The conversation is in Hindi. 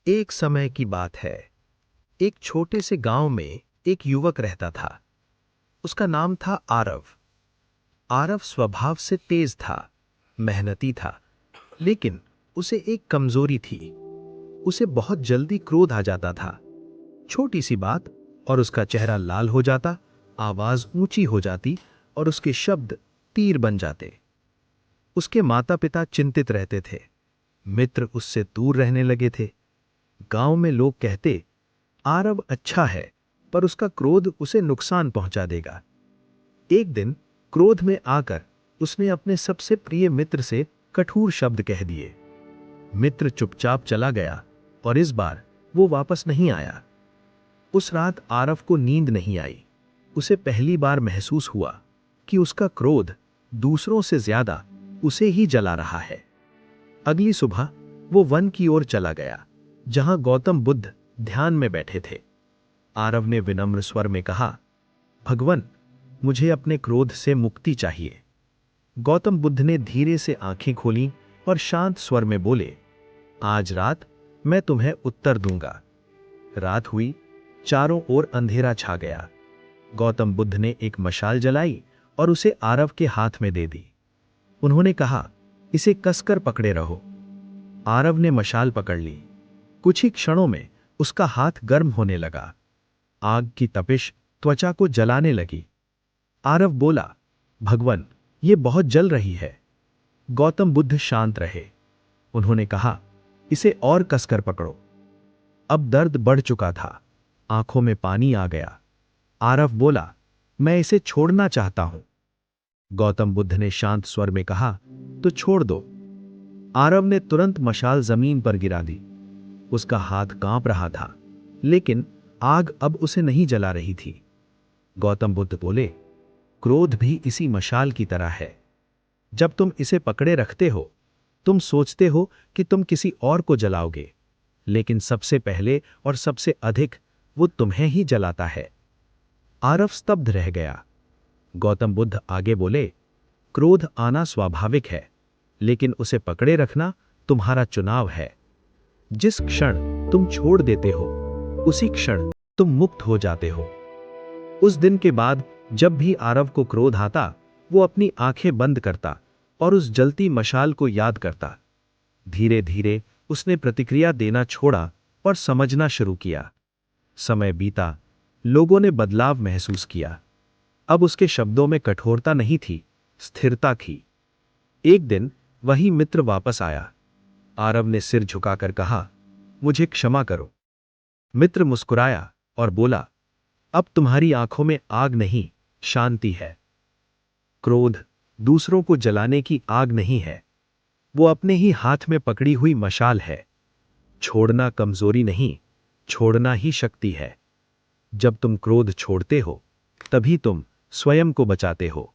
एक समय की बात है। एक छोटे से गांव में एक युवक रहता था। उसका नाम था आरव। आरव स्वभाव से तेज था, मेहनती था, लेकिन उसे एक कमजोरी थी। उसे बहुत जल्दी क्रोध आ जाता था। छोटी सी बात और उसका चेहरा लाल हो जाता, आवाज ऊंची हो जाती और उसके शब्द तीर बन जाते। उसके माता पिता चिंतित रहते थे। मित्र उससे दूर रहने लगे थे। गांव में लोग कहते, आरव अच्छा है, पर उसका क्रोध उसे नुकसान पहुंचा देगा। एक दिन क्रोध में आकर उसने अपने सबसे प्रिय मित्र से कठोर शब्द कह दिए। मित्र चुपचाप चला गया और इस बार वो वापस नहीं आया। उस रात आरव को नींद नहीं आई। उसे पहली बार महसूस हुआ कि उसका क्रोध दूसरों से ज्यादा उसे ही जला रहा है। अगली सुबह वो वन की ओर चला गया, जहां गौतम बुद्ध ध्यान में बैठे थे। आरव ने विनम्र स्वर में कहा, भगवन, मुझे अपने क्रोध से मुक्ति चाहिए। गौतम बुद्ध ने धीरे से आंखें खोलीं और शांत स्वर में बोले, आज रात मैं तुम्हें उत्तर दूंगा। रात हुई, चारों ओर अंधेरा छा गया। गौतम बुद्ध ने एक मशाल जलाई और उसे आरव के हाथ में दे दी। उन्होंने कहा, इसे कसकर पकड़े रहो। आरव ने मशाल पकड़ ली। कुछ ही क्षणों में उसका हाथ गर्म होने लगा। आग की तपिश त्वचा को जलाने लगी। आरव बोला, भगवन, ये बहुत जल रही है। गौतम बुद्ध शांत रहे। उन्होंने कहा, इसे और कसकर पकड़ो। अब दर्द बढ़ चुका था। आंखों में पानी आ गया। आरव बोला, मैं इसे छोड़ना चाहता हूं। गौतम बुद्ध ने शांत स्वर में कहा, तो छोड़ दो। आरव ने तुरंत मशाल जमीन पर गिरा दी। उसका हाथ कांप रहा था, लेकिन आग अब उसे नहीं जला रही थी। गौतम बुद्ध बोले, क्रोध भी इसी मशाल की तरह है। जब तुम इसे पकड़े रखते हो, तुम सोचते हो कि तुम किसी और को जलाओगे, लेकिन सबसे पहले और सबसे अधिक वो तुम्हें ही जलाता है। आरव स्तब्ध रह गया। गौतम बुद्ध आगे बोले, क्रोध आना स्वाभाविक है, लेकिन उसे पकड़े रखना तुम्हारा चुनाव है। जिस क्षण तुम छोड़ देते हो, उसी क्षण तुम मुक्त हो जाते हो। उस दिन के बाद जब भी आरव को क्रोध आता, वो अपनी आंखें बंद करता और उस जलती मशाल को याद करता। धीरे धीरे उसने प्रतिक्रिया देना छोड़ा और समझना शुरू किया। समय बीता, लोगों ने बदलाव महसूस किया। अब उसके शब्दों में कठोरता नहीं थी, स्थिरता थी। एक दिन वही मित्र वापस आया। आरव ने सिर झुकाकर कहा, मुझे क्षमा करो। मित्र मुस्कुराया और बोला, अब तुम्हारी आंखों में आग नहीं, शांति है। क्रोध दूसरों को जलाने की आग नहीं है, वो अपने ही हाथ में पकड़ी हुई मशाल है। छोड़ना कमजोरी नहीं, छोड़ना ही शक्ति है। जब तुम क्रोध छोड़ते हो, तभी तुम स्वयं को बचाते हो।